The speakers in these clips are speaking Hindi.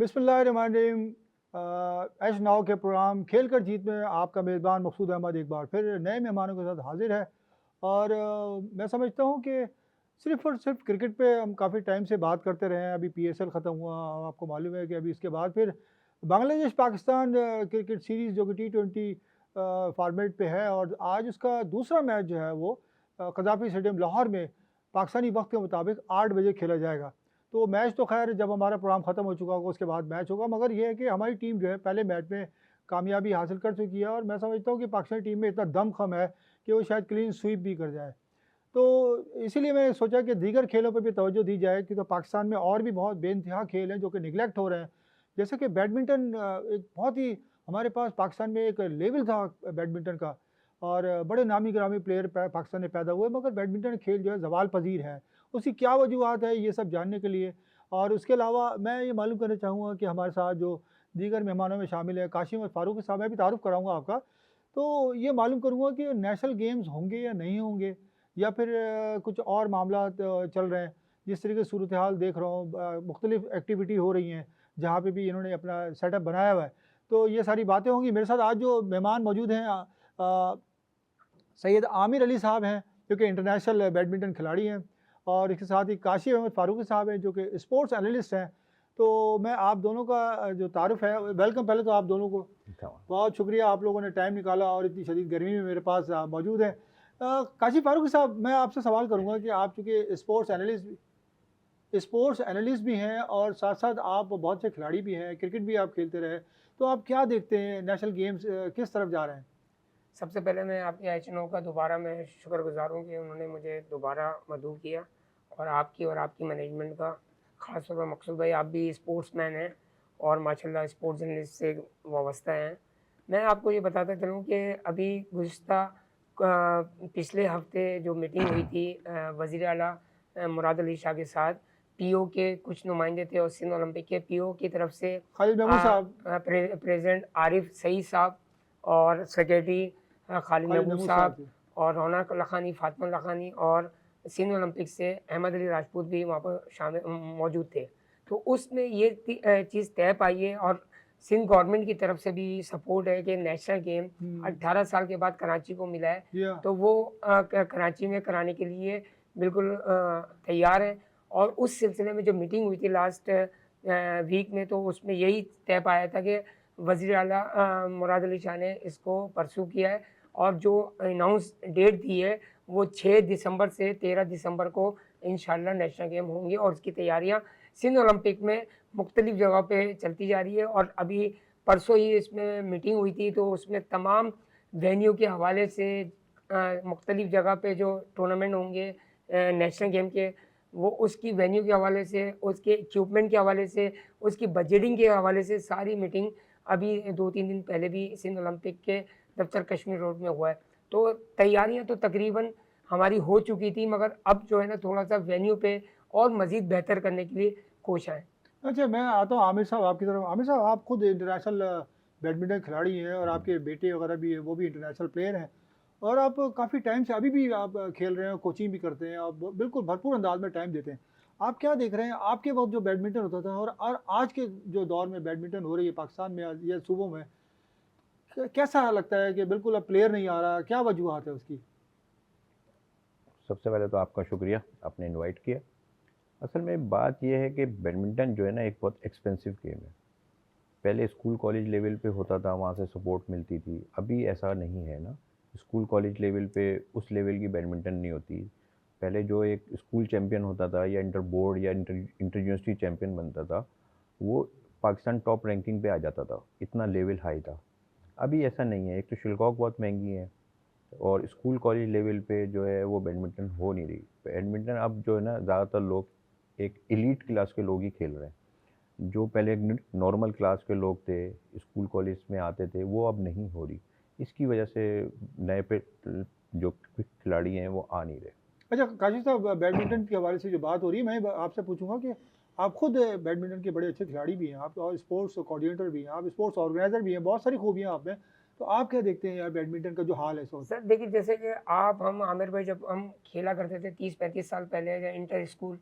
बिस्मिल्लाहिर्रहमानिर्रहीम। ऐश नाव के प्रोग्राम खेल कर जीत में आपका मेज़बान मकसूद अहमद एक बार फिर नए मेहमानों के साथ हाजिर है। और मैं समझता हूँ कि सिर्फ़ और सिर्फ क्रिकेट पे हम काफ़ी टाइम से बात करते रहे हैं। अभी पीएसएल ख़त्म हुआ और आपको मालूम है कि अभी इसके बाद फिर बांग्लादेश पाकिस्तान क्रिकेट सीरीज़ जो कि टी20 फॉर्मेट पे है, और आज उसका दूसरा मैच जो है वो कज़ाफ़ी स्टेडियम लाहौर में पाकिस्तानी वक्त के मुताबिक 8 बजे खेला जाएगा। तो मैच तो खैर जब हमारा प्रोग्राम ख़त्म हो चुका होगा उसके बाद मैच होगा, मगर ये है कि हमारी टीम जो है पहले मैच में कामयाबी हासिल कर चुकी है, और मैं समझता हूँ कि पाकिस्तानी टीम में इतना दमख़म है कि वो शायद क्लीन स्वीप भी कर जाए। तो इसीलिए मैंने सोचा कि दीगर खेलों पे भी तवज्जो दी जाए, क्योंकि तो पाकिस्तान में और भी बहुत बेइंतहा खेल हैं जो कि निगलेक्ट हो रहे हैं। जैसे कि बैडमिंटन, एक बहुत ही हमारे पास पाकिस्तान में एक लेवल था बैडमिंटन का, और बड़े नामी गिरामी प्लेयर पाकिस्तान में पैदा हुए, मगर बैडमिंटन खेल जो है ज़वाल पजीर है। उसकी क्या वजूहत है ये सब जानने के लिए, और उसके अलावा मैं ये मालूम करना चाहूँगा कि हमारे साथ जो दीगर मेहमानों में शामिल है काशिम और फारूक साहब, मैं भी तारुफ़ कराऊँगा आपका। तो ये मालूम करूँगा कि नेशनल गेम्स होंगे या नहीं होंगे, या फिर कुछ और मामलात चल रहे हैं। जिस तरीके से सूरत हाल देख रहा हूँ, मुख्तलिफ़ एक्टिविटी हो रही हैं, जहाँ पे भी इन्होंने अपना सेटअप बनाया हुआ है। तो ये सारी बातें होंगी। मेरे साथ आज जो मेहमान मौजूद हैं, सैयद आमिर अली साहब हैं, जो कि इंटरनेशनल बैडमिंटन खिलाड़ी हैं, और इसके साथ ही काशिफ अहमद फारूकी साहब हैं, जो कि स्पोर्ट्स एनालिस्ट हैं। तो मैं आप दोनों का जो तारुफ़ है, वेलकम पहले तो आप दोनों को। बहुत शुक्रिया आप लोगों ने टाइम निकाला और इतनी शदीद गर्मी में मेरे पास मौजूद हैं। काशिफ फारूकी साहब, मैं आपसे सवाल करूँगा कि आप चूँकि स्पोर्ट्स एनालिस्ट भी हैं, और साथ-साथ आप बहुत से खिलाड़ी भी हैं, क्रिकेट भी आप खेलते रहे। तो आप क्या देखते हैं नेशनल गेम्स किस तरफ जा रहे हैं? सबसे पहले मैं आपके एचएनओ का दोबारा मैं शुक्रगुज़ार हूँ कि उन्होंने मुझे दोबारा मदऊ किया, और आपकी मैनेजमेंट का ख़ास तौर पर मकसूद भाई, आप भी स्पोर्ट्समैन हैं और माशाल्लाह स्पोर्ट्स जर्नलिस्ट से वाबस्ता हैं। मैं आपको ये बताता चलूँ कि अभी गुज़िश्ता पिछले हफ़्ते जो मीटिंग हुई थी वज़ीर आला मुराद अली शाह के साथ, पीओ के कुछ नुमाइंदे थे और सिंध ओलंपिक के पीओ की तरफ से खालिद महमूद साहब। प्रेज़िडेंट आरिफ सईद साहब और सेक्रेटरी खालिद खालिद महमूद महमूद साहब साहब थे। और रौनक लखानी, फ़ातिमा लखानी और सिंध ओलंपिक से अहमद अली राजपूत भी वहाँ पर शामिल मौजूद थे। तो उसमें ये चीज़ तय पाई है, और सिंध गवर्नमेंट की तरफ से भी सपोर्ट है कि नेशनल गेम हुँ, 18 साल के बाद कराची को मिला है, या तो वो कराची में कराने के लिए बिल्कुल तैयार हैं। और उस सिलसिले में जो मीटिंग हुई थी लास्ट वीक में, तो उसमें यही तय पाया था कि वज़ीर आला मुराद अली शाह ने इसको परस्यू किया है, और जो अनाउंस डेट दी है वो 6 दिसंबर से 13 दिसंबर को इंशाल्लाह नेशनल गेम होंगे, और उसकी तैयारियां सिंध ओलंपिक में मुख्तलिफ़ जगह पे चलती जा रही है। और अभी परसों ही इसमें मीटिंग हुई थी, तो उसमें तमाम वेन्यू के हवाले से मुख्तलिफ़ जगह पे जो टूर्नामेंट होंगे नेशनल गेम के, वो उसकी वेन्यू के हवाले से, उसके इक्विपमेंट के हवाले से, उसकी बजटिंग के हवाले से सारी मीटिंग अभी 2-3 दिन पहले भी सिंध ओलंपिक के दफ्तर कश्मीर रोड में हुआ है। तो तैयारियां तो तकरीबन हमारी हो चुकी थी, मगर अब जो है ना थोड़ा-सा वेन्यू पे और मज़ीद बेहतर करने के लिए कोशिश है। अच्छा, मैं आता हूँ आमिर साहब आपकी तरफ। आमिर साहब, आप खुद इंटरनेशनल बैडमिंटन खिलाड़ी हैं, और जी। आपके बेटे वगैरह भी हैं, वो भी इंटरनेशनल प्लेयर हैं, और आप काफ़ी टाइम से अभी भी आप खेल रहे हैं, कोचिंग भी करते हैं, आप बिल्कुल भरपूर अंदाज में टाइम देते हैं। आप क्या देख रहे हैं आपके वक्त जो बैडमिंटन होता था, और आज के जो दौर में बैडमिंटन हो रही है पाकिस्तान में या सूबों में, कैसा लगता है कि बिल्कुल अब प्लेयर नहीं आ रहा, क्या वजूहत है उसकी? सबसे पहले तो आपका शुक्रिया, आपने इनवाइट किया। असल में बात ये है कि बैडमिंटन जो है ना एक बहुत एक्सपेंसिव गेम है। पहले स्कूल कॉलेज लेवल पे होता था, वहाँ से सपोर्ट मिलती थी। अभी ऐसा नहीं है ना, स्कूल कॉलेज लेवल पे उस लेवल की बैडमिंटन नहीं होती। पहले जो एक स्कूल चैंपियन होता था या इंटर बोर्ड या इंटर इंटर यूनिवर्सिटी चैंपियन बनता था, वो पाकिस्तान टॉप रैंकिंग पे आ जाता था, इतना लेवल हाई था। अभी ऐसा नहीं है। एक तो शिलकॉक बहुत महंगी है, और स्कूल कॉलेज लेवल पे जो है वो बैडमिंटन हो नहीं रही। बैडमिंटन अब जो है ना ज़्यादातर लोग एक एलीट क्लास के लोग ही खेल रहे हैं। जो पहले नॉर्मल क्लास के लोग थे, स्कूल कॉलेज में आते थे, वो अब नहीं हो रही। इसकी वजह से नए पे जो खिलाड़ी हैं वो आ नहीं रहे। अच्छा काशिफ साहब, बैडमिंटन के हवाले से जो बात हो रही है, मैं आपसे पूछूंगा कि आप खुद बैडमिंटन के बड़े अच्छे खिलाड़ी भी हैं, आप और स्पोर्ट्स कोऑर्डिनेटर भी हैं, आप स्पोर्ट्स ऑर्गेनाइजर भी हैं, बहुत सारी खूबियां आप में। तो आप क्या देखते हैं यार बैडमिंटन का जो हाल है इस वक्त? सर देखिए, जैसे कि हम आमिर भाई, जब हम खेला करते थे 30-35 साल पहले या इंटर स्कूल,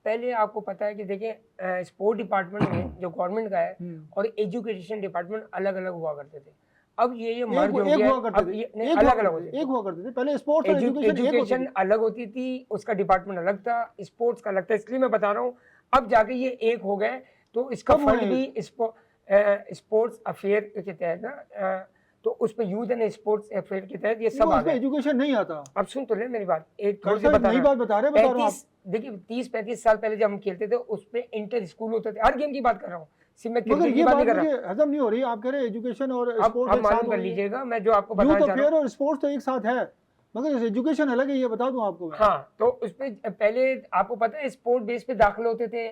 पहले आपको पता है कि देखिए स्पोर्ट डिपार्टमेंट में जो गवर्नमेंट का है और एजुकेशन डिपार्टमेंट अलग अलग हुआ करते थे। अब ये मर्ज हो एक गया, हुआ करते अब थे, ये नहीं, एक अलग हुआ अलग करते होते थे, थे। एक हुआ करते थे। पहले स्पोर्ट्स और एजुकेशन एक होती एजुकेशन थी। अलग होती थी, उसका डिपार्टमेंट अलग था, स्पोर्ट्स का अलग था, इसलिए मैं बता रहा हूँ अब जाके ये एक हो गए। तो इसका कब हुए फंड भी स्पोर्ट्स अफेयर के तहत ना, तो उसमें यूथ एंड स्पोर्ट्स अफेयर के तहत ये सब आ इसमें गए। एजुकेशन नहीं आता। अब सुन तो ले मेरी बात, एक सर थोड़ी सी साहब बता नई रहा बात बता रहे हैं, बता रहा हूँ आप। 35 देखिए 30-35 साल पहले जब हम खेलते थे उसमें इंटर स्कूल होते थे, हर गेम की बात कर रहा हूँ, सिर्फ मैं मगर क्रिकेट की ये बात बात नहीं कर रहा। मुझे हजम नहीं हो रही। आप कह रहे हैं एजुकेशन और अब स्पोर्ट्स एक साथ मालूम हो कर रही है। लीजिएगा, मैं जो आपको बताना यूथ चाह रहा अफेयर हूँ। और स्पोर्ट्स तो एक साथ है, मगर एजुकेशन अलग है, ये बता दूं आपको मैं। हाँ, तो उसमें पहले आपको पता है स्पोर्ट बेस पे दाखिले होते थे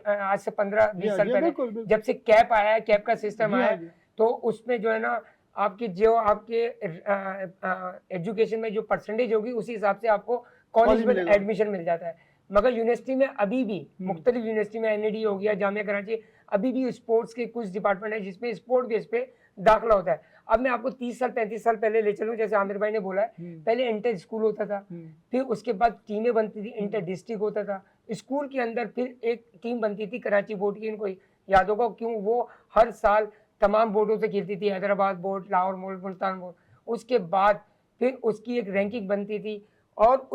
आज से 15-20 साल पहले, बिल्कुल बिल्कुल। जब से कैप आया है, कैप का सिस्टम जी हाँ, आया, जी। तो उसमें जो है ना आपकी जो आपके एजुकेशन में जो परसेंटेज होगी उसी हिसाब से आपको कॉलेज कॉलेज में मिलेगा। एडमिशन मिल जाता है। मगर यूनिवर्सिटी में अभी भी मुख्तलिफ यूनिवर्सिटी में एनएडी हो गया, जामिया कराची, अभी भी स्पोर्ट्स के कुछ डिपार्टमेंट है जिसमें स्पोर्ट बेस पे दाखिला होता है। अब मैं आपको 30 साल 35 साल पहले ले चलूं, जैसे आमिर भाई ने बोला है, पहले इंटर स्कूल होता था, फिर उसके बाद टीमें बनती थी, इंटर डिस्ट्रिक्ट होता था, स्कूल के अंदर फिर एक टीम बनती थी कराची बोर्ड की, इनको याद होगा क्यों, वो हर साल तमाम बोर्डों से खेलती थी, Hyderabad board, Lahore board, Multan board. उसके बाद फिर उसकी एक रैंकिंग बनती थी, और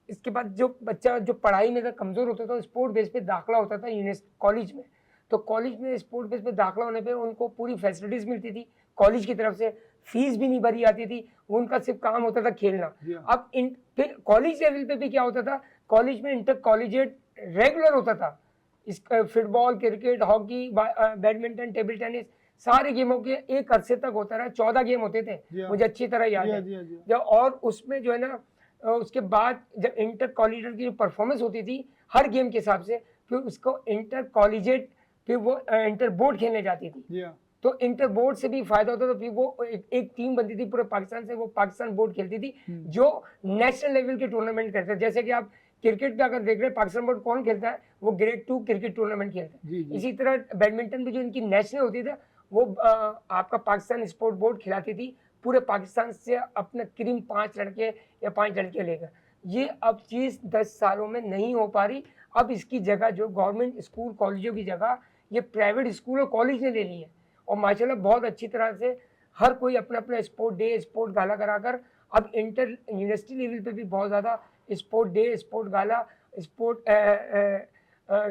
इसके बाद जो बच्चा जो पढ़ाई में कमज़ोर होता था स्पोर्ट बेस पे दाखिला होता था कॉलेज में। तो कॉलेज में स्पोर्ट बेस पे दाखिला होने पे उनको पूरी फैसिलिटीज़ मिलती थी कॉलेज की तरफ से, फीस भी नहीं भरी जाती थी, उनका सिर्फ काम होता था खेलना। अब फिर कॉलेज लेवल पे भी क्या होता था, कॉलेज में इंटर कॉलेजिएट रेगुलर होता था, इसका football, cricket, hockey, badminton, table tennis, सारे गेमों के एक अरसे तक होता रहा। 14 गेम होते थे, मुझे अच्छी तरह याद है। जब और उसमें जो है ना उसके बाद जब इंटर कॉलेजिएट की जो परफॉर्मेंस होती थी हर गेम के हिसाब से, फिर उसको इंटर कॉलेजिएट, फिर वो इंटर बोर्ड खेलने जाती थी। तो इंटर बोर्ड से भी फायदा होता था, फिर वो एक टीम बनती थी पूरे पाकिस्तान से, वो पाकिस्तान बोर्ड खेलती थी जो नेशनल लेवल के टूर्नामेंट करते थे। जैसे कि आप क्रिकेट पे अगर देख रहे हैं पाकिस्तान बोर्ड कौन खेलता है, वो ग्रेड 2 क्रिकेट टूर्नामेंट खेलता है। इसी तरह बैडमिंटन भी जो इनकी नेशनल होती थी वो आपका पाकिस्तान स्पोर्ट बोर्ड खिलाती थी पूरे पाकिस्तान से अपने करीब 5 लड़के या 5 लड़के लेकर। ये अब चीज़ 10 सालों में नहीं हो पा रही। अब इसकी जगह जो गवर्नमेंट स्कूल कॉलेजों की जगह ये प्राइवेट स्कूल और कॉलेज ने ले ली है, और माशाल्लाह बहुत अच्छी तरह से हर कोई अपना अपना स्पोर्ट डे, स्पोर्ट गाला कराकर अब इंटर यूनिवर्सिटी लेवल पे भी बहुत ज़्यादा स्पोर्ट डे, स्पोर्ट गाला, स्पोर्ट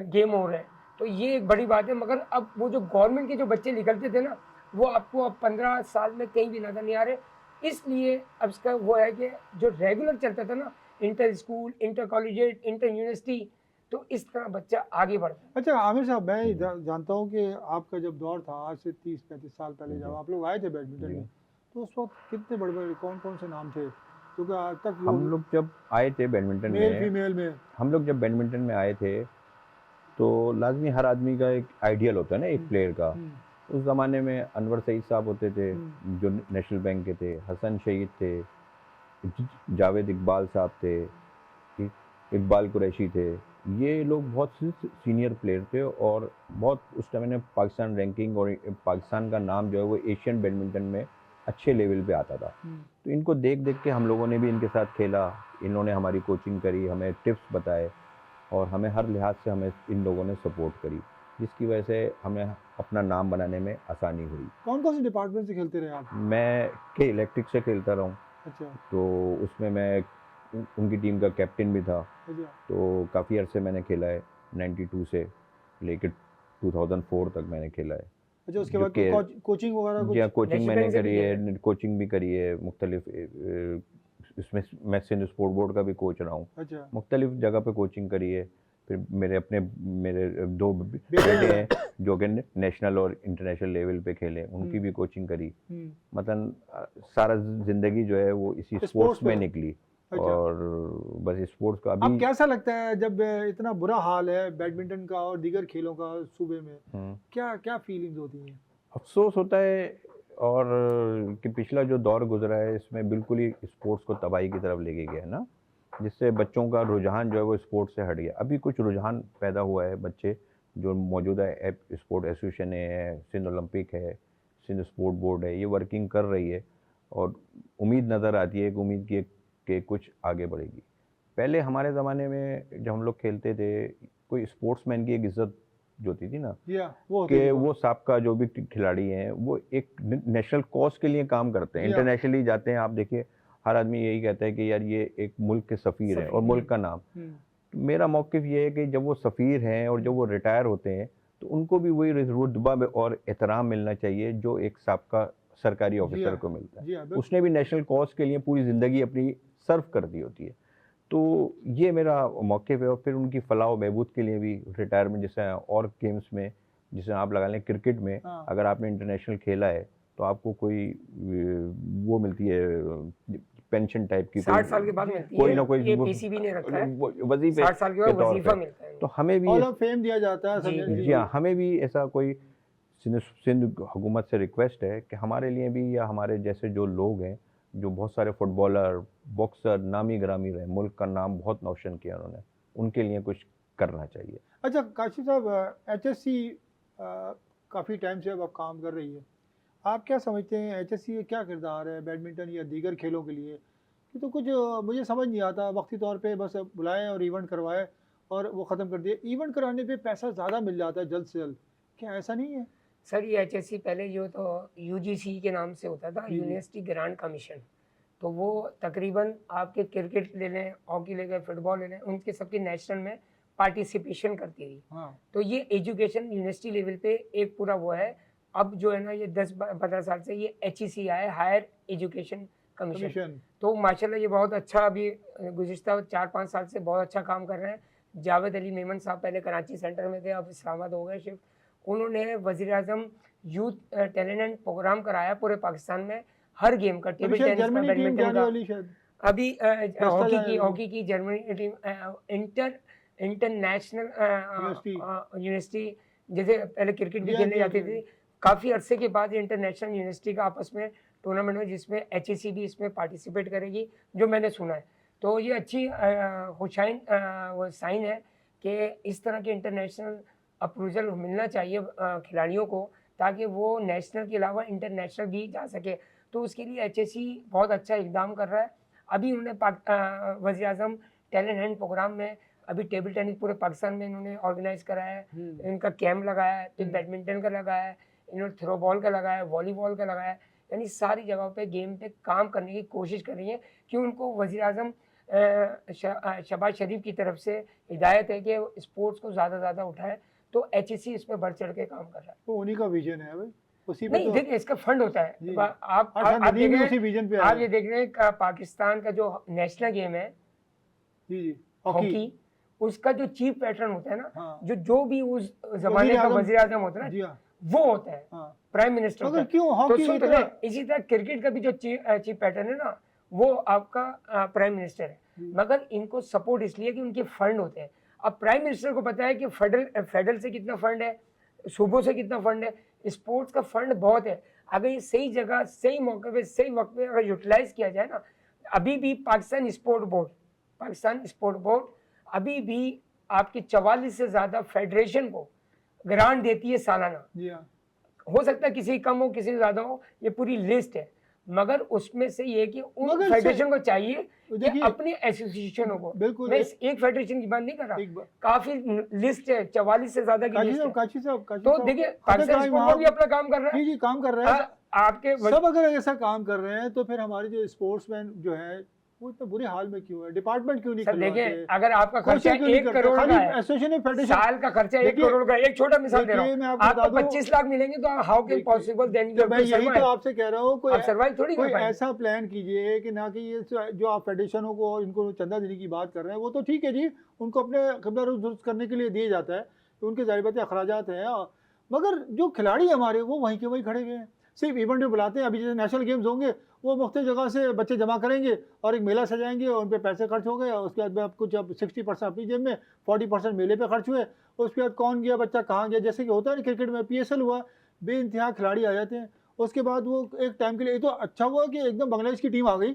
गेम हो रहे हैं। तो ये एक बड़ी बात है। मगर अब वो जो गवर्नमेंट के जो बच्चे निकलते थे ना, वो आपको अब 15 साल में कहीं भी नजर नहीं आ रहे। इसलिए अब इसका वो है कि जो रेगुलर चलता था ना, inter school, inter collegiate, inter university, तो इस तरह बच्चा आगे बढ़ता है। अच्छा आमिर साहब, मैं जानता हूँ कि आपका जब दौर था आज से 30-35 साल पहले, जब आप लोग आए थे बैडमिंटन में, तो उस वक्त कितने बड़े बड़े कौन कौन से नाम थे? क्योंकि आज तक हम लोग जब आए थे बैडमिंटन मेल में, फीमेल में, हम लोग जब बैडमिंटन में आए थे तो लाजमी हर आदमी का एक आइडियल होता है ना एक प्लेयर का। उस ज़माने में अनवर सईद साहब होते थे जो नेशनल बैंक के थे, हसन शहीद थे, जावेद इकबाल साहब थे, इकबाल कुरैशी थे। ये लोग बहुत सीनियर प्लेयर थे और बहुत उस टाइम में पाकिस्तान रैंकिंग और पाकिस्तान का नाम जो है वो एशियन बैडमिंटन में अच्छे लेवल पे आता था। तो इनको देख देख के हम लोगों ने भी इनके साथ खेला, इन्होंने हमारी कोचिंग करी, हमें टिप्स बताए और हमें हर लिहाज से हमें इन लोगों ने सपोर्ट करी, जिसकी वजह से हमें अपना नाम बनाने में आसानी हुई। कौन कौन से डिपार्टमेंट से खेलते रहे आप? मैं के इलेक्ट्रिक से खेलता रहा हूँ। अच्छा। तो उसमें मैं उनकी टीम का कैप्टन भी था। अच्छा। तो काफ़ी अरसे मैंने खेला है, 92 से लेकर 2004 तक मैंने खेला है। अच्छा, उसके बाद कोचिंग वगैरह कुछ? या कोचिंग मैंने बैंक से भी करी किया है, कोचिंग भी करी है मुख्तलिफ, इसमें मैं सिंध स्पोर्ट बोर्ड का भी कोच रहा हूँ। अच्छा। मुख्तलिफ जगह पे कोचिंग करी है। फिर मेरे 2 बेटे हैं जो कि नेशनल और इंटरनेशनल लेवल पे खेले, उनकी भी कोचिंग करी। मतलब सारा ज़िंदगी जो है वो इसी स्पोर्ट्स में निकली। अच्छा। और बस स्पोर्ट्स का। अब अभी कैसा लगता है जब इतना बुरा हाल है बैडमिंटन का और दीगर खेलों का सूबे में, क्या क्या फीलिंग्स होती हैं? अफसोस होता है और कि पिछला जो दौर गुजरा है इसमें बिल्कुल ही स्पोर्ट्स को तबाही की तरफ लेके गया है ना, जिससे बच्चों का रुझान जो है वो स्पोर्ट्स से हट गया। अभी कुछ रुझान पैदा हुआ है, बच्चे जो मौजूदा स्पोर्ट एसोसिएशन है, सिंध ओलंपिक है, सिंध स्पोर्ट बोर्ड है, ये वर्किंग कर रही है और उम्मीद नज़र आती है कि उम्मीद की कि कुछ आगे बढ़ेगी। पहले हमारे ज़माने में जब हम लोग खेलते थे कोई स्पोर्ट्समैन की एक इज्जत जो होती थी ना, जी हाँ, वो होती कि है। वो साबका जो भी खिलाड़ी हैं वो एक नेशनल कॉज के लिए काम करते हैं, जी हाँ। इंटरनेशनली जाते हैं। आप देखिए हर आदमी यही कहता है कि यार ये एक मुल्क के सफ़ीर हैं और मुल्क का नाम। मेरा मौक़िफ़ ये है कि जब वो सफ़ीर हैं और जब वो रिटायर होते हैं तो उनको भी वही रुतबा और एहतराम मिलना चाहिए जो एक साबका सरकारी जी ऑफिसर हाँ, को मिलता है। जी हाँ, बिल्कुल। उसने भी नेशनल कॉज के लिए पूरी ज़िंदगी अपनी सर्व कर दी होती है। तो ये मेरा मौक़िफ़ है। और फिर उनकी फलाह व बहबूद के लिए भी रिटायरमेंट, जैसे और गेम्स में, जैसे आप लगा लें क्रिकेट में, हाँ। अगर आपने इंटरनेशनल खेला है तो आपको कोई वो मिलती है पेंशन टाइप की, 60 साल के बाद मिलती कोई है, ना कोई ये पीसीबी ने रखा है, वजीफे 60 साल के बाद के तौर वजीफा पे। मिलता है। तो हमें भी हॉल ऑफ फेम दिया जाता है, जी, समझे? जी हाँ, हमें भी ऐसा कोई सिंध हुकूमत से रिक्वेस्ट है कि हमारे लिए भी, या हमारे जैसे जो लोग हैं, जो बहुत सारे फुटबॉलर, बॉक्सर, नामी गिरामी रहे, मुल्क का नाम बहुत रोशन किया उन्होंने, उनके लिए कुछ करना चाहिए। अच्छा काशिफ साहब, एचएससी काफ़ी टाइम से अब आप काम कर रही है, आप क्या समझते हैं एचएससी का क्या किरदार है बैडमिंटन या दीगर खेलों के लिए? कि तो कुछ मुझे समझ नहीं आता, वक्ती तौर पे बस बुलाए और इवेंट करवाए और वो ख़त्म कर दिए। इवेंट कराने पे पैसा ज़्यादा मिल जाता है जल्द से जल्द, क्या ऐसा नहीं है? सर ये एचएससी पहले जो तो यूजीसी के नाम से होता था, जी, जी। University grant commission. तो वो तकरीबन आपके क्रिकेट ले लें, हॉकी ले लें, फुटबॉल ले लें, उनके सबके नेशनल में पार्टिसिपेशन करती थी। हाँ, तो ये एजुकेशन यूनिवर्सिटी लेवल पे एक पूरा वो है। अब जो है ना ये 10-15 साल से ये एचईसी आया है, हायर एजुकेशन कमीशन। कमीशन। तो माशाल्लाह ये बहुत अच्छा अभी गुज़िश्ता 4-5 साल से बहुत अच्छा काम कर रहे हैं। जावेद अली मेमन साहब पहले कराची सेंटर में थे, अब इस्लामाबाद हो गए शिफ्ट। उन्होंने वज़ीर-ए-आज़म यूथ टैलेंट प्रोग्राम कराया पूरे पाकिस्तान में, हर गेम का, अभी टेबल शायद टेनिस का, जर्मनी टीम बैडमिंटन जाने का। वाली शायद। अभी दस्ता जाने वाली। हॉकी की Germany team international university. University, जैसे पहले क्रिकेट भी जी हाँ, खेलने जी हाँ, जाती जी हाँ। थी, काफ़ी अरसे के बाद इंटरनेशनल यूनिवर्सिटी का आपस में टूर्नामेंट में, जिसमें एचईसी भी इसमें पार्टिसिपेट करेगी, जो मैंने सुना है। तो ये अच्छी खुशाइन वो साइन है कि इस तरह के इंटरनेशनल अप्रूवल मिलना चाहिए खिलाड़ियों को, ताकि वो नेशनल के अलावा इंटरनेशनल भी जा सके। तो उसके लिए एचएससी बहुत अच्छा इकदाम कर रहा है। अभी उन्होंने वज़ीर-ए-आज़म टैलेंट हंट प्रोग्राम में अभी टेबल टेनिस पूरे पाकिस्तान में इन्होंने ऑर्गेनाइज कराया है, इनका कैंप लगाया है, फिर बैडमिंटन का लगाया है, इन्होंने थ्रो बॉल का लगाया है, वॉलीबॉल का लगाया है। यानी सारी जगहों पे गेम पे काम करने की कोशिश कर रही है कि उनको वज़ीर-ए-आज़म शहबाज शरीफ की तरफ से हिदायत है कि स्पोर्ट्स को ज़्यादा से ज़्यादा उठाए। तो एचईसी इसमें बढ़ चढ़ के काम कर रहा है। वो उन्हीं का विजन है भाई, उसी पे नहीं तो। देखिए, इसका फंड होता है। जी। आप अच्छा, देख नदीम भी रहे उसी हैं, विजन पे आप आया ये है। देख रहे हैं पाकिस्तान का जो नेशनल गेम है जी, जी। हॉकी, उसका जो चीफ पैटर्न होता है ना, हाँ। जो भी उस जमाने का वजीर आजम होता है जी ना, हाँ। वो होता है, हाँ। प्राइम मिनिस्टर होता मगर है। क्यों तो हॉकी सुन तो इतना? ले, इसी तरह क्रिकेट का भी जो चीफ पैटर्न है ना, वो आपका प्राइम मिनिस्टर है। मगर इनको सपोर्ट इसलिए कि उनके फंड होते हैं। अब प्राइम मिनिस्टर को पता है कि फेडरल से कितना फंड है, सूबों से कितना फंड है, स्पोर्ट्स का फंड बहुत है। अगर ये सही जगह, सही मौके पे, सही वक्त पे अगर यूटिलाइज किया जाए ना, अभी भी पाकिस्तान स्पोर्ट बोर्ड अभी भी आपकी 44 से ज़्यादा फेडरेशन को ग्रांट देती है सालाना। जी हाँ। हो सकता है किसी कम हो, किसी ज़्यादा हो, ये पूरी लिस्ट है। मगर उसमें से ये कि उन मगर फेडरेशन को चाहिए कि देखिए, अपने एसोसिएशनों को, बिल्कुल मैं एक फेडरेशन की बात नहीं कर एक रहा, बार काफी लिस्ट है, 44 से ज्यादा की काशी लिस्ट साहब, है। काशी साहब, तो देखिए पाकिस्तान स्पोर्ट बोर्ड भी अपना काम कर रहा है। जी जी, काम कर रहा है। आपके सब अगर ऐसा काम कर रहे हैं तो फिर हमारे जो स्पोर्ट्समैन जो है वो इतना बुरे हाल में क्यों है? डिपार्टमेंट क्यों नहीं सर खुलवाते? देखिए, अगर आपका खर्चा कोशिश क्यों नहीं 1 करते? करोड़ खाली का है, एसोसिएशन फेडरेशन साल का खर्चा 1 देखिए, करोड़ का, एक छोटा मिसाल दे रहा देखिए, मैं हूँ, आपको बता आपको दूं, 25 लाख मिलेंगे तो हाउ कैन पॉसिबल देन तो मैं यही तो आपसे कह रहा हूँ, आप सर्वाइव थोड़ी कर कोई पाएंगे। ऐसा प्लान कीजिए कि ना कि ये जो आप फेडरेशनों को इनको चंदा देने की बात कर रहे हैं, वो तो ठीक है जी, उनको अपने कब्जा दुरुस्त करने के लिए दिया जाता है, तो उनके ज़ाहिर बात है अखराजात हैं, मगर जो खिलाड़ी हमारे वो वहीं के वहीं खड़े हुए हैं। सिर्फ इवेंट में बुलाते हैं। अभी जैसे नेशनल गेम्स होंगे, वो मुख्तलिफ जगह से बच्चे जमा करेंगे और एक मेला सजाएंगे और उन पर पैसे खर्च हो गए, और उसके बाद आप कुछ 60% अपनी जेब में, 40% मेले पे खर्च हुए, उसके बाद कौन गया, बच्चा कहाँ गया, जैसे कि होता है ना क्रिकेट में PSL हुआ, बेइंतहा खिलाड़ी आ जाते हैं, उसके बाद वो एक टाइम के लिए, तो अच्छा हुआ कि एकदम बांग्लादेश की टीम आ गई,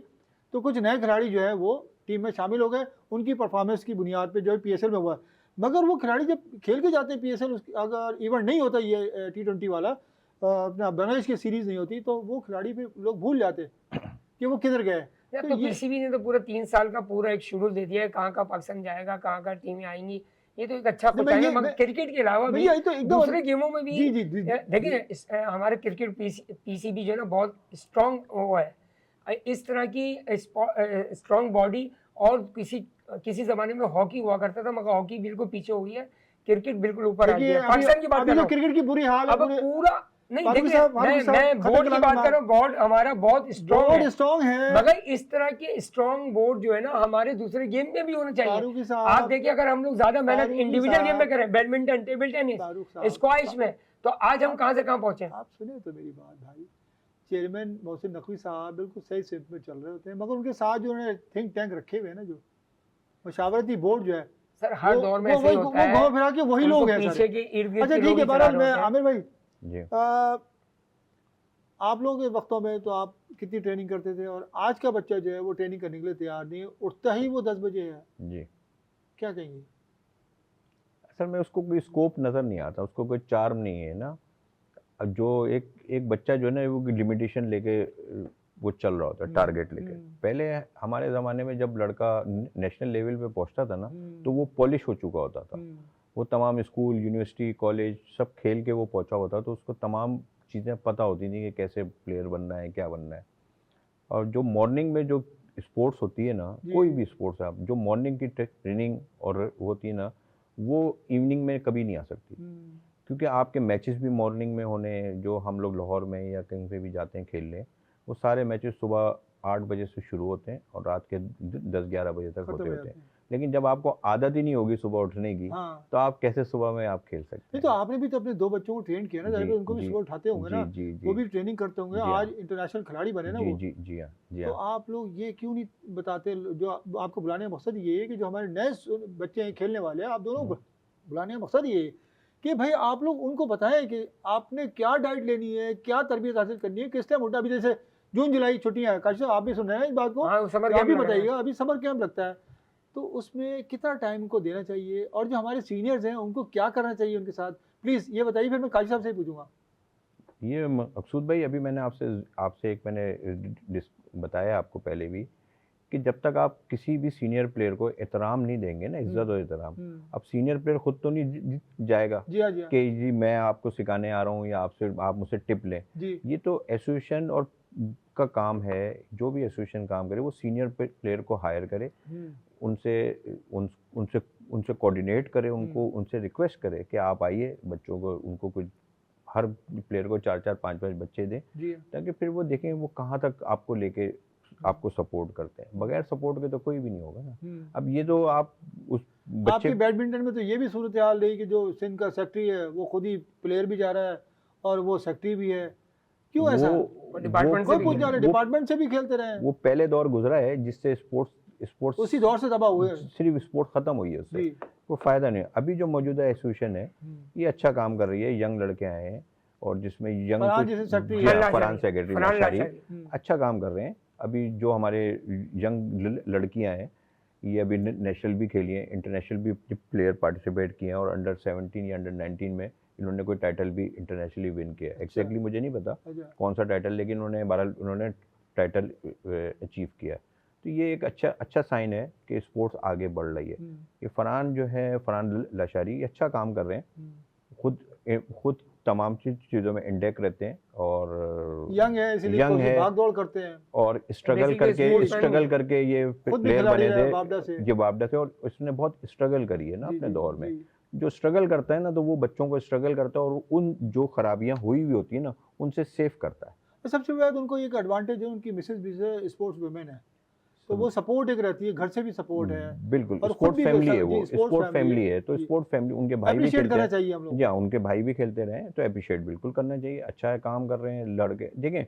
तो कुछ नए खिलाड़ी जो है वो टीम में शामिल हो गए, उनकी परफॉर्मेंस की बुनियाद पर जो है PSL में हुआ। मगर वो खिलाड़ी जब खेल के जाते हैं PSL, अगर इवेंट नहीं होता ये T20 वाला, अपना बांग्लादेश की सीरीज़ नहीं होती, तो वो खिलाड़ी पे लोग भूल जाते कि वो किधर गए। तो पीसीबी ने तो पूरा 3 साल का पूरा एक शेड्यूल दे दिया है, कहाँ पाकिस्तान जाएगा, कहाँ टीमें आएंगी, ये तो एक अच्छा नहीं, कोच है, मैं मगर क्रिकेट के अलावा भी भैया ये तो एकदम दूसरे गेमों में भी जी जी जी देखिए हमारे क्रिकेट पीसीबी जो है ना बहुत स्ट्रांग वो है। इस तरह की स्ट्रांग बॉडी और किसी ज़माने में हॉकी हुआ करता था, मगर हॉकी बिल्कुल पीछे हो गई है, क्रिकेट बिल्कुल ऊपर आ देखिए गया है। अभी पाकिस्तान की बात अभी कर तो रहा हूँ। क्रिकेट की बुरी हाल है अब पूरे पूरा नहीं फारूकी देखिए, साहब फारूकी मैं साहब खत्म बोर्ड की कलामी बात कर बात रहा हूँ, बोर्ड हमारा बहुत स्ट्रांग बोर्ड है, स्ट्रांग है मगर इस तरह के स्ट्रांग बोर्ड जो है ना हमारे दूसरे गेम में भी होना चाहिए। फारूकी आप साहब देखिए अगर हम लोग ज्यादा मेहनत फारूकी इंडिविजुअल गेम में साहब करें, बैडमिंटन, टेबल टेनिस, फारूक साहब स्क्वैश में, तो आज हम आप कहाँ से कहाँ पहुंचे। आप सुने तो मेरी बात भाई। चेयरमैन मोहसिन नकवी साहब बिल्कुल सही सिमत में चल रहे होते हैं, मगर उनके साथ जो उन्होंने थिंक टैंक रखे हुए हैं ना, जो मशावरती बोर्ड जो है, सर हर दौर में ऐसे ही होता है, घुमा फिरा के वही उनको लोग हैं पीछे सारे। के इर्द गिर्द अच्छा के ठीक लोग है, ही चला बहरहाल रहे मैं होते हैं। आमिर भाई जी। आप लोग के वक्तों में तो आप कितनी ट्रेनिंग करते थे, और आज का बच्चा जो है वो ट्रेनिंग करने के लिए तैयार नहीं है, उठता ही वो 10 बजे है, जी क्या कहेंगे? असल में उसको कोई स्कोप नज़र नहीं आता, उसको कोई चार्म नहीं है ना। अब जो एक एक बच्चा जो है ना वो लिमिटेशन लेके वो चल रहा होता है, टारगेट लेके। पहले हमारे ज़माने में जब लड़का नेशनल लेवल पे पहुंचता था ना, तो वो पॉलिश हो चुका होता था। वो तमाम स्कूल, यूनिवर्सिटी, कॉलेज सब खेल के वो पहुंचा होता, तो उसको तमाम चीज़ें पता होती थी कि कैसे प्लेयर बनना है, क्या बनना है। और जो मॉर्निंग में जो स्पोर्ट्स होती है ना, कोई भी स्पोर्ट्स है, आप जो मॉर्निंग की ट्रेनिंग और होती है ना, वो इवनिंग में कभी नहीं आ सकती, क्योंकि आपके मैचेस भी मॉर्निंग में होने हैं। जो हम लोग लाहौर में या कहीं पे भी जाते हैं खेलने, वो सारे मैचेस सुबह 8 बजे से शुरू होते हैं और रात के 10-11 बजे तक होते होते हैं। लेकिन जब आपको आदत ही नहीं होगी सुबह उठने की, तो आप कैसे सुबह में आप खेल सकते हैं? नहीं तो आपने भी तो अपने 2 बच्चों को ट्रेन किया ना, जाहिर है उनको भी सुबह उठाते होंगे ना, वो भी ट्रेनिंग करते होंगे, आज इंटरनेशनल खिलाड़ी बने ना वो। जी हाँ। तो आप लोग ये क्यों नहीं बताते, जो आपको बुलाने का मकसद ये है कि जो हमारे नए बच्चे हैं खेलने वाले हैं, आप दोनों बुलाने का मकसद ये है कि भाई आप लोग उनको बताएं कि आपने क्या डाइट लेनी है, क्या तरबियत हासिल करनी है, किस टाइम उठना। अभी जैसे जून जुलाई छुट्टियां हैं, काशी साहब आप भी सुन रहे हैं इस बात को, आप भी बताइएगा, अभी समर कैंप लगता है, तो उसमें कितना टाइम उनको देना चाहिए, और जो हमारे सीनियर्स हैं उनको क्या करना चाहिए उनके साथ, प्लीज़ ये बताइए, फिर मैं काशी साहब से ही पूछूंगा। ये मकसूद भाई, अभी मैंने आपसे एक मैंने बताया आपको पहले भी, कि जब तक आप किसी भी सीनियर प्लेयर को एहतराम नहीं देंगे ना, इज्जत और एहतराम, अब सीनियर प्लेयर खुद तो नहीं जाएगा कि जी मैं आपको सिखाने आ रहा हूँ या आप मुझसे टिप लें। ये तो एसोसिएशन और का काम है, जो भी एसोसिएशन काम करे वो सीनियर प्लेयर को हायर करे, उनसे कोऑर्डिनेट करे, उनसे रिक्वेस्ट करे कि आप आइए, बच्चों को उनको कुछ हर प्लेयर को 4-4 5-5 बच्चे दें, ताकि फिर वो देखें वो कहाँ तक आपको लेके आपको सपोर्ट करते हैं। बगैर सपोर्ट के तो कोई भी नहीं होगा ना। अब ये तो आप उस बच्चे, आपकी बैडमिंटन में तो ये भी सूरत हाल रही कि जो सिंध का सेक्रेटरी है वो खुद ही प्लेयर भी जा रहा है और वो सेक्रेटरी भी है, क्यों ऐसा? डिपार्टमेंट से भी खेलते रहे। वो पहले दौर गुजरा है जिससे स्पोर्ट्स उसी दौर से दबा हुए, सिर्फ स्पोर्ट खत्म हुई है, उससे वो फायदा नहीं है। अभी जो मौजूदा एसोसिएशन है ये अच्छा काम कर रही है, यंग लड़के आए हैं और जिसमें यंग फरहान सेक्रेटरी अच्छा काम कर रहे हैं। अभी जो हमारे यंग लड़कियां हैं ये अभी नेशनल भी खेली हैं, इंटरनेशनल भी प्लेयर पार्टिसिपेट किए हैं, और अंडर 17 या अंडर 19 में इन्होंने कोई टाइटल भी इंटरनेशनली विन किया है। एक्जैक्टली मुझे नहीं पता कौन सा टाइटल, लेकिन उन्होंने टाइटल अचीव किया। तो ये एक अच्छा साइन है कि स्पोर्ट्स आगे बढ़ रही है। ये फरहान लशारी अच्छा काम कर रहे हैं, खुद तमाम चीज़ों में इंडेक रहते हैं और यंग है, इसलिए भाग दौड़ करते हैं और स्ट्रगल करके ये प्लेयर बने थे जवाबदा से, और उसने बहुत स्ट्रगल करी है ना अपने दौर में। जो स्ट्रगल करता है ना, तो वो बच्चों को स्ट्रगल करता है और उन जो खराबियां हुई होती है ना उनसे सेफ करता है। सबसे बड़ा उनको एक एडवांटेज है, उनकी मिसेज भी स्पोर्ट्स वुमेन है, तो वो सपोर्ट एक रहती है, घर से भी सपोर्ट है। बिल्कुल, स्पोर्ट फैमिली है, वो स्पोर्ट फैमिली है, तो स्पोर्ट फैमिली, उनके भाई भी खेलते करना चाहिए हम लोग, या उनके भाई भी खेलते रहे, तो अप्रिशिएट बिल्कुल करना चाहिए। अच्छा है, काम कर रहे हैं लड़के। देखें,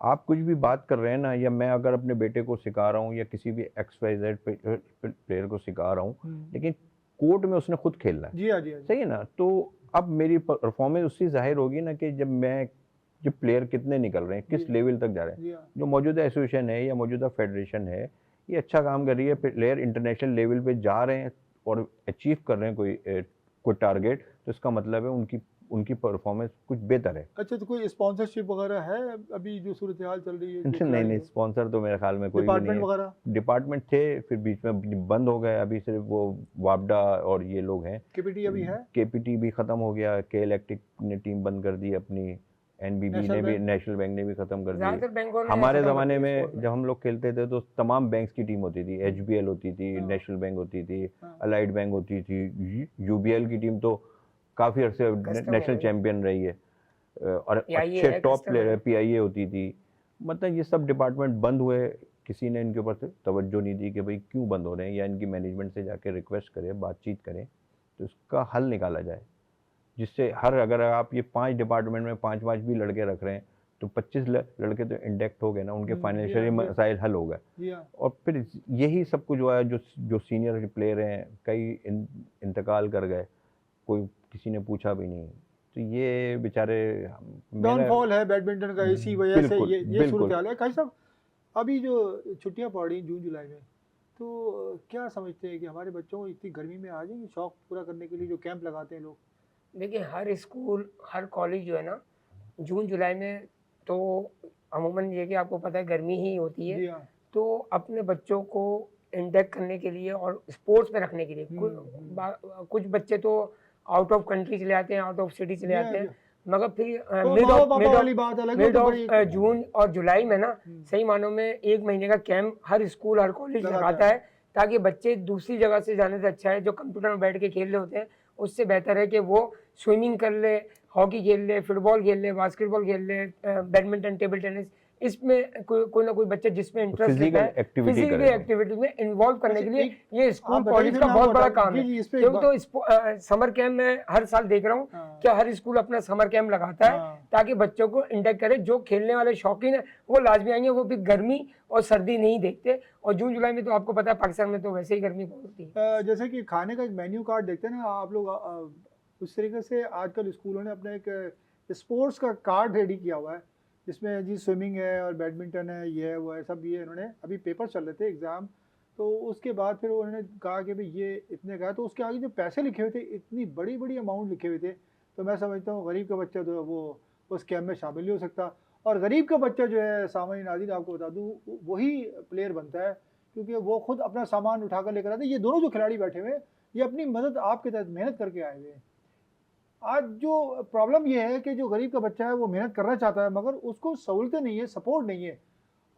आप कुछ भी बात कर रहे हैं ना, या मैं अगर अपने बेटे को सिखा रहा हूँ या किसी भी XYZ प्लेयर को सिखा रहा हूँ, लेकिन कोर्ट में उसने खुद खेलना है, सही है ना। तो अब मेरी परफॉर्मेंस उससे जाहिर होगी ना कि जब प्लेयर कितने निकल रहे हैं, किस लेवल तक जा रहे हैं। जो मौजूदा एसोसिएशन है या मौजूदा फेडरेशन है, ये अच्छा काम कर रही है, प्लेयर इंटरनेशनल लेवल पे जा रहे हैं और अचीव कर रहे हैं कोई टारगेट, तो इसका मतलब है उनकी परफॉर्मेंस कुछ बेहतर है। अच्छा, तो कोई स्पॉन्सरशिप वगैरह है अभी जो सूरत हाल चल रही है? नहीं, स्पॉन्सर तो मेरे ख्याल में कोई भी नहीं डिपार्टमेंट है। वगैरह? डिपार्टमेंट थे, फिर बीच में बंद हो गए। अभी सिर्फ वो वापडा और ये लोग हैं। केपीटी अभी है? केपीटी भी खत्म हो गया, के इलेक्ट्रिक ने टीम बंद कर दी अपनी, एनबीबी ने भी, नेशनल बैंक ने भी खत्म कर ज्यादातर दी। बैंकों ने हमारे खत्म कर ज़माने दिया में स्पोर्ट जब हम लोग खेलते थे तो तमाम बैंक्स की टीम होती थी। एचबीएल होती थी, हाँ। नेशनल बैंक होती थी, हाँ। अलाइड बैंक होती थी, यूबीएल की टीम तो काफ़ी अरसे नेशनल चैंपियन रही है और अच्छे टॉप प्लेयर है। पीआईए होती थी। मतलब ये सब डिपार्टमेंट बंद हुए, किसी ने इनके ऊपर तवज्जो नहीं दी कि भाई क्यों बंद हो रहे हैं, या इनकी मैनेजमेंट से जाके रिक्वेस्ट करें, बातचीत करें तो इसका हल निकाला जाए, जिससे अगर आप ये 5 डिपार्टमेंट में 5 भी लड़के रख रहे हैं तो 25 लड़के तो इंडेक्ट हो गए ना, उनके फाइनेंशियली मसाइल हल हो गए। और फिर यही सब कुछ हुआ है, जो सीनियर प्लेयर हैं कई इंतकाल कर गए, कोई किसी ने पूछा भी नहीं, तो ये बेचारे डाउनफॉल है बैडमिंटन का। इसी वजह से ये सूरत हाल है। काजी साहब, अभी जो छुट्टियां पड़ रही जून जुलाई में, तो क्या समझते हैं कि हमारे बच्चों को इतनी गर्मी में आ जाएंगे शौक पूरा करने के लिए जो कैंप लगाते हैं लोग? देखिए, हर स्कूल हर कॉलेज जो है ना, जून जुलाई में तो अमूमन ये कि आपको पता है गर्मी ही होती है, तो अपने बच्चों को इंडेक्ट करने के लिए और स्पोर्ट्स में रखने के लिए कुछ बच्चे तो आउट ऑफ कंट्री चले आते हैं, आउट ऑफ सिटी चले आते हैं, मगर फिर मिड ऑफ जून और जुलाई में ना सही मानों में 1 महीने का कैंप हर स्कूल हर कॉलेज लगाता है, ताकि बच्चे दूसरी जगह से जाने से अच्छा है जो कंप्यूटर में बैठ के खेल रहे होते हैं, उससे बेहतर है कि वो स्विमिंग कर ले, हॉकी खेल ले, फुटबॉल खेल ले, बास्केटबॉल खेल ले, बैडमिंटन, टेबल टेनिस, इसमें कोई ना कोई बच्चा जिसमें इंटरेस्ट लेता है फिजिकल एक्टिविटी में इन्वॉल्व करने के लिए ये स्कूल कॉलेज का बहुत बड़ा काम है। क्योंकि तो समर कैंप में हर साल देख रहा हूँ कि हर स्कूल अपना समर कैंप लगाता है ताकि बच्चों को इंडेक्ट करे। जो खेलने वाले शौकीन है वो लाजमी आएंगे, वो भी गर्मी और सर्दी नहीं देखते। और जून जुलाई में तो आपको पता है पाकिस्तान में तो वैसे ही गर्मी बहुत होती है। जैसे कि खाने का एक मेन्यू कार्ड देखते हैं ना आप लोग, उस तरीके से आजकल स्कूलों ने अपना एक स्पोर्ट्स का कार्ड रेडी किया हुआ है, जिसमें जी स्विमिंग है और बैडमिंटन है, ये है वो है, सब ये इन्होंने अभी पेपर चल रहे थे एग्ज़ाम, तो उसके बाद फिर उन्होंने कहा कि भाई ये इतने का है, तो उसके आगे जो पैसे लिखे हुए थे इतनी बड़ी बड़ी अमाउंट लिखे हुए थे, तो मैं समझता हूँ गरीब का बच्चा जो है वो उस कैम्प में शामिल नहीं हो सकता। और गरीब का बच्चा जो है, सामान्य नाज़रीन आपको बता दूँ, वही प्लेयर बनता है क्योंकि वो खुद अपना सामान उठा कर लेकर आते हैं। ये दोनों जो खिलाड़ी बैठे हुए हैं ये अपनी मदद आपके तहत मेहनत करके आए हुए हैं। आज जो प्रॉब्लम ये है कि जो गरीब का बच्चा है वो मेहनत करना चाहता है मगर उसको सहूलतें नहीं है, सपोर्ट नहीं है।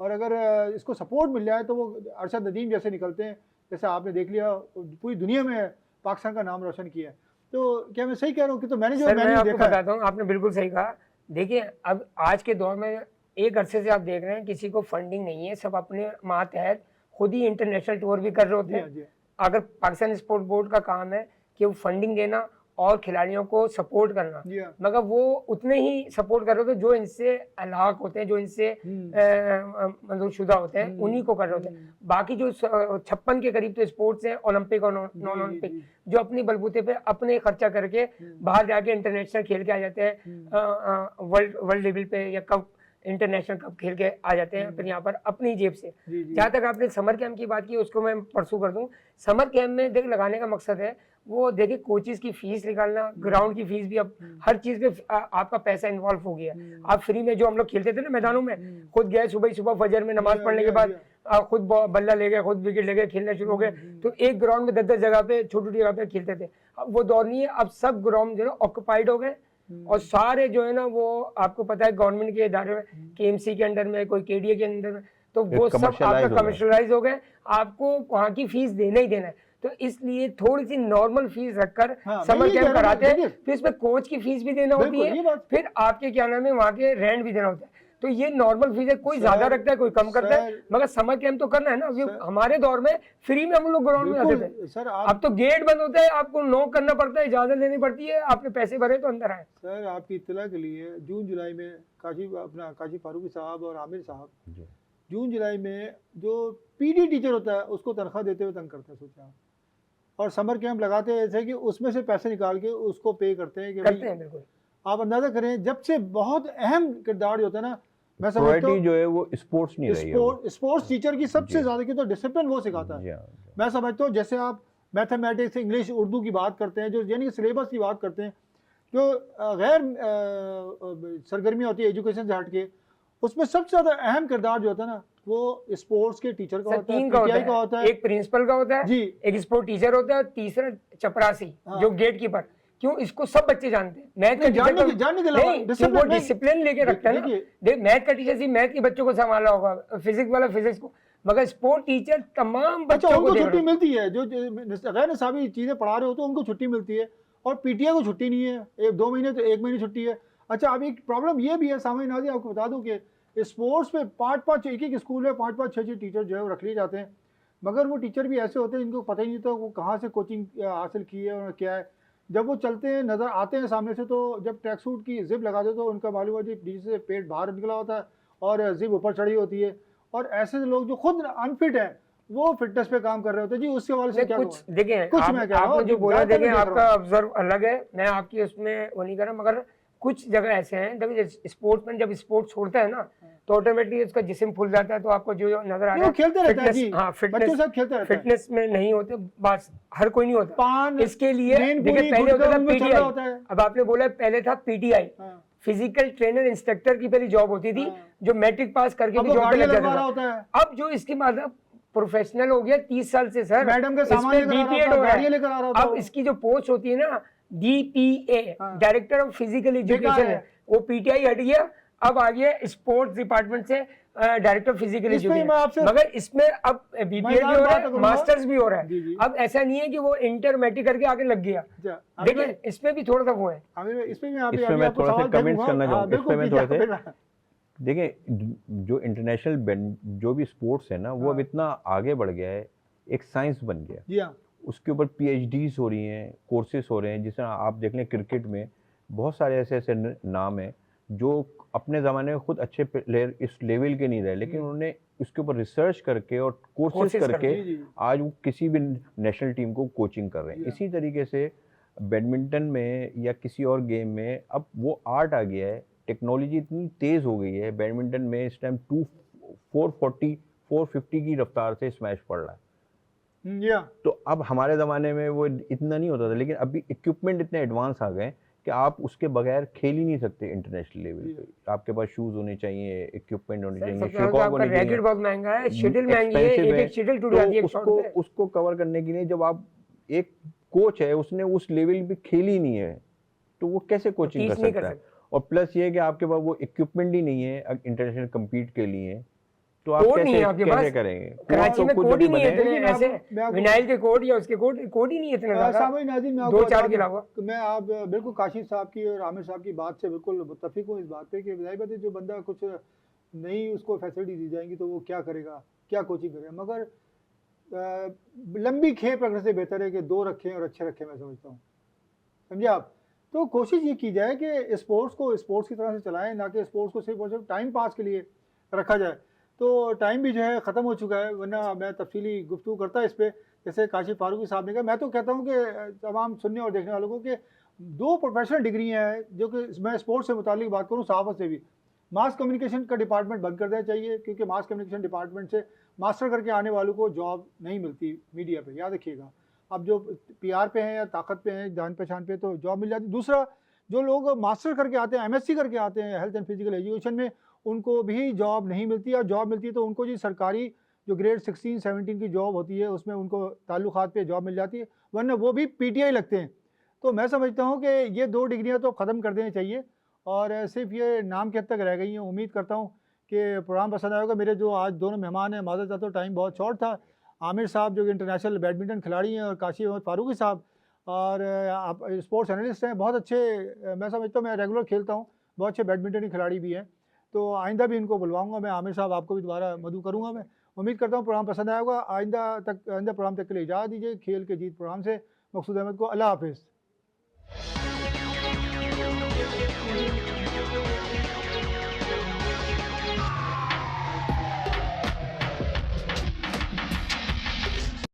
और अगर इसको सपोर्ट मिल जाए तो वो अरशद नदीम जैसे निकलते हैं, जैसे आपने देख लिया पूरी दुनिया में पाकिस्तान का नाम रोशन किया है। तो क्या मैं सही कह रहा हूँ कि तो मैंने जो आपको बताता हूँ, आपने बिल्कुल सही कहा। देखिए, अब आज के दौर में एक अरसे से आप देख रहे हैं किसी को फंडिंग नहीं है, सब अपने मातहत खुद ही इंटरनेशनल टूर भी कर रहे होते हैं। अगर पाकिस्तान स्पोर्ट बोर्ड का काम है कि वो फंडिंग देना और खिलाड़ियों को सपोर्ट करना, मगर वो उतने ही सपोर्ट कर रहे होते जो इनसे अलाक होते हैं, जो इनसे मतलब शुदा होते हैं, उन्हीं को कर रहे होते हैं। बाकी जो 56 के करीब तो स्पोर्ट्स हैं, ओलंपिक और नॉन ओलंपिक, जो अपनी बलबूते पे अपने खर्चा करके बाहर जाके इंटरनेशनल खेल के आ जाते हैं, वर्ल्ड लेवल पे या कप इंटरनेशनल कप खेल के आ जाते हैं, फिर यहाँ पर अपनी जेब से। जहाँ तक आपने समर कैंप की बात की उसको मैं परसों कर दूं। समर कैंप में देख लगाने का मकसद है वो देखिए कोचेस की फीस निकालना, ग्राउंड की फीस भी, अब हर चीज में आपका पैसा इन्वॉल्व हो गया। आप फ्री में जो हम लोग खेलते थे ना मैदानों में, खुद गए सुबह फजर में नमाज पढ़ने के बाद खुद बल्ला ले गए, खुद विकेट ले गए, खेलना शुरू हो गए, तो एक ग्राउंड में 10-10 जगह पे छोटी जगह पे खेलते थे। अब वो दौर नहीं है, अब सब ग्राउंड जो है ऑक्यूपाइड हो गए और सारे जो है ना वो आपको पता है गवर्नमेंट के इदारे में, केएमसी के अंडर में, कोई केडीए के अंदर में, तो वो सब आपका कमर्शियलाइज हो गए। आपको वहाँ की फीस देना ही देना है, तो इसलिए थोड़ी सी नॉर्मल फीस रखकर समर कैंप कराते हैं। फिर इसमें कोच की फीस भी देना होती है, फिर आपके क्या नाम है वहाँ के रेंट भी देना होता है। तो ये नॉर्मल फीस है, कोई ज्यादा रखता है कोई कम करता है, मगर समर कैंप तो करना है ना। हमारे दौर में फ्री में हम लोग ग्राउंड में जाते थे, सर अब तो गेट बंद होता है, आपको नॉक करना पड़ता है, इजाजत लेनी पड़ती है, आपने पैसे भरे तो अंदर आए। सर आपकी इत्तला के लिए जून जुलाई में काशी फारूकी साहब और आमिर साहब जून जुलाई में जो पीडी टीचर होता है उसको तनख्वाह देते हुए तंग करते हैं, सोचा। और समर कैंप लगाते हैं ऐसे कि उसमें से पैसे निकाल के उसको पे करते हैं कि बिल्कुल आप अंदाजा करें जब से बहुत अहम किरदार होता है ना, मैं समझता हूँ जो है वो स्पोर्ट्स नहीं रही है। स्पोर्ट्स टीचर की सबसे ज्यादा की तो डिसिप्लिन वो सिखाता है। मैं समझता हूँ जैसे आप मैथमेटिक्स, इंग्लिश, उर्दू की बात करते हैं, जो यानी कि सिलेबस की बात करते हैं, जो गैर सरगर्मियाँ होती है एजुकेशन से हट के, उसमें सबसे ज़्यादा अहम किरदार जो होता है ना वो स्पोर्ट्स के टीचर का सर होता है, तीन का पीटीआई का होता होता है, है एक प्रिंसिपल का होता है जी, एक स्पोर्ट टीचर होता है और तीसरा चपरासी हाँ। जो गेट कीपर। क्यों? इसको सब बच्चे जानते हैं। मैथ का नहीं, टीचर जानने के अलावा नहीं, क्यों वो डिसिप्लिन नहीं, डिसिप्लिन लेके रखता है ना। देखिए देख मैथ का टीचर सी मैथ के बच्चों को संभाला होगा, फिजिक्स वाला फिजिक्स को, मगर स्पोर्ट टीचर तमाम अच्छा बच्चों को उनको देख छुट्टी रहा है। मिलती है, जो गैर निसाबी चीज़ें पढ़ा रहे हो तो उनको छुट्टी मिलती है, और पीटीआई को छुट्टी नहीं है, 1-2 महीने तो 1 महीने छुट्टी है। अच्छा अभी एक प्रॉब्लम ये भी है सामने नाज़रीन, आपको बता दूं कि स्पोर्ट्स में 5-5 एक स्कूल में 5-5 6-6 टीचर जो है वो रख लिए जाते हैं, मगर वो टीचर भी ऐसे होते हैं जिनको पता ही नहीं था वो कहाँ से कोचिंग हासिल की है और क्या है। जब वो चलते हैं नज़र आते हैं सामने से तो जब ट्रैक सूट की जिप लगाते तो उनका मालूम है जी नीचे से पेट बाहर निकला होता है और जिप ऊपर चढ़ी होती है, और ऐसे लोग जो खुद अनफिट है वो फिटनेस पे काम कर रहे होते हैं जी। उसके वाले से क्या कुछ देखें, कुछ मैं कह रहा हूँ, आपने जो बोला, ज़्यादातर देखें मैं देख आपका रहा हूँ। ऑब्जर्व अलग है, मैं आपकी उसमें वो नहीं कर रहा, मगर कुछ जगह ऐसे हैं देखिए स्पोर्ट्समैन जब स्पोर्ट छोड़ता है ना तो ऑटोमेटिकली उसका जिस्म फूल जाता है, तो आपको जो नजर आ नहीं, रहा वो खेलते रहता है जी, हाँ बच्चों के साथ खेलते रहता है। फिटनेस में नहीं होते, बस हर कोई नहीं होता। पान इसके लिए मेन देखिए पूरी पहले होता था गुटका उनमें चल रहा होता पीटीआई, है। अब आपने बोला पहले था पीटीआई, हाँ, फिजिकल ट्रेनर इंस्ट्रक्टर की पहले जॉब होती थी, हाँ। जो मैट्रिक पास करके अब भी वो जॉब पे गाड़ियाँ लग लगवा जाता रहा था। होता है, अब जो इसके बाद प्रोफेशनल हो गया 30 साल से सर, मैडम के सामान इसमें लेकर आ रहा बीपीएड होता हो है, रहा गाड़ियाँ है। लेकर आ रहा होता है अब वो। इसकी जो पोस्ट होती है ना डीपीए, हाँ। डायरेक्टर ऑफ फिजिकल एजुकेशन है। है, वो पीटीआई हट गया, अब आ गया स्पोर्ट्स डिपार्टमेंट से डायरेक्टर ऑफ फिजिकल इस पे मैं एजुकेशन। आपसे मगर इसमें अब बीपीएड भी हो रहा है, मास्टर्स भी हो रहा जी, जी। है। अब ऐसा नहीं है कि वो इंटर मैट्रिक करके आगे लग गया, अच्छा, देखिए इसमें भी थोड़ा सा वो है। आमिर भाई, इस पे मैं इस पे मैं थोड़ा सा कमेंट्स करना चाहूँगा, इस पे बिल्कुल मैं कीजिए, थोड़ा सा फिर देखिए जो इंटरनेशनल जो भी स्पोर्ट्स है ना वो अब हाँ। इतना आगे बढ़ गया है, एक साइंस बन गया, जी हाँ, उसके ऊपर पीएचडीज हो रही हैं, कोर्सेज हो रहे हैं। जिस तरह आप देख लें क्रिकेट में बहुत सारे ऐसे ऐसे नाम हैं जो अपने ज़माने में खुद अच्छे प्लेयर इस लेवल के नहीं रहे, लेकिन उन्होंने उसके ऊपर रिसर्च करके और कोर्सेज करके जी, जी। आज वो किसी भी नेशनल टीम को कोचिंग कर रहे हैं। जी हाँ। इसी तरीके से बैडमिंटन में या किसी और गेम में अब वो आर्ट आ गया है, टेक्नोलॉजी इतनी तेज़ हो गई है। बैडमिंटन में इस टाइम 450 की रफ्तार से स्मैश पड़ रहा है। जी हाँ, तो अब हमारे ज़माने में वो इतना नहीं होता था, लेकिन अभी इक्विपमेंट इतने एडवांस आ गए कि आप उसके बगैर खेल ही नहीं सकते इंटरनेशनल लेवल पे। आपके पास शूज़ होने चाहिए, इक्विपमेंट होने चाहिए, सबसे ज्यादा शटलकॉक आपका होने चाहिए, रैकेट बहुत महंगा है, शटल महंगी है, एक्सपेंसिव एक है। एक शटल टूट जाती है तो एक शॉट पे। उसको कवर करने के लिए जब आप एक कोच है उसने उस लेवल पे खेली ही नहीं है तो वो कैसे कोचिंग टीच कर नहीं सकता कर है। और प्लस ये है कि आपके पास वो इक्विपमेंट ही नहीं है इंटरनेशनल कम्पीट के लिए, तो आप कोड नहीं है आपके कैसे पास। करेंगे। कराची में कोड ही नहीं है इतने लेकिन मैं ऐसे आपको- विनाइल के कोड या उसके कोड ही नहीं है इतने ज्यादा, सामईन नाज़रीन, मैं आपको 2-4 बता के दूं अलावा। कि मैं आप बिल्कुल काशिफ साहब की और आमिर साहब की बात से बिल्कुल मुत्तफिक हूँ इस बात पे कि ज़ाहिर बात है जो बंदा कुछ नहीं उसको फैसिलिटी दी जाएंगी तो वो क्या करेगा, क्या कोचिंग करेगा। मगर लंबी खेप रखने से बेहतर है कि 2 रखें और अच्छे रखें, मैं समझता हूँ, समझे आप। तो कोशिश ये की जाए कि स्पोर्ट्स को स्पोर्ट्स की तरह से चलाएं, ना कि स्पोर्ट्स को सिर्फ और सिर्फ टाइम पास के लिए रखा जाए। तो टाइम भी जो है ख़त्म हो चुका है, वरना मैं तफसीली गुफ्तगू करता इस पर, जैसे काशिफ फारूकी साहब ने कहा। मैं तो कहता हूँ कि तमाम सुनने और देखने वालों को कि 2 प्रोफेशनल डिग्रियाँ हैं, जो कि मैं स्पोर्ट्स से मुतालिक बात करूँ, सहाफ़त से भी, मास कम्युनिकेशन का डिपार्टमेंट बंद कर देना चाहिए, क्योंकि मास कम्युनिकेशन डिपार्टमेंट से मास्टर करके आने वालों को जॉब नहीं मिलती मीडिया पे, याद रखिएगा। अब जो पीआर पे हैं या ताकत पे हैं, जान पहचान पे, तो जॉब मिल जाती। दूसरा, जो लोग मास्टर करके आते हैं, एमएससी करके आते हैं हेल्थ एंड फिजिकल एजुकेशन में, उनको भी जॉब नहीं मिलती, और जॉब मिलती है तो उनको जी सरकारी जो ग्रेड 16-17 की जॉब होती है उसमें उनको ताल्लुकात पे जॉब मिल जाती है, वरना वो भी पीटीआई लगते हैं। तो मैं समझता हूँ कि ये 2 डिग्रियाँ तो ख़त्म कर देनी चाहिए, और सिर्फ ये नाम के हद तक रह गई हैं। उम्मीद करता हूँ कि प्रोग्राम पसंद आएगा। मेरे जो आज दोनों मेहमान हैं, माज़रत चाहता हूँ टाइम बहुत शॉर्ट था, आमिर साहब जो कि इंटरनेशनल बैडमिंटन खिलाड़ी हैं, और काशिफ अहमद फारूकी साहब, और आप स्पोर्ट्स एनालिस्ट हैं, बहुत अच्छे, मैं समझता हूँ, मैं रेगुलर खेलता हूँ, बहुत अच्छे बैडमिंटन के खिलाड़ी भी हैं। तो आइंदा भी इनको बुलवाऊंगा मैं, आमिर साहब आपको भी दोबारा मदऊ करूँगा मैं। उम्मीद करता हूँ प्रोग्राम पसंद आया होगा। आइंदा प्रोग्राम तक के लिए इजाज़त दीजिए। खेल के जीत प्रोग्राम से मकसूद अहमद को अल्लाह हाफिज़।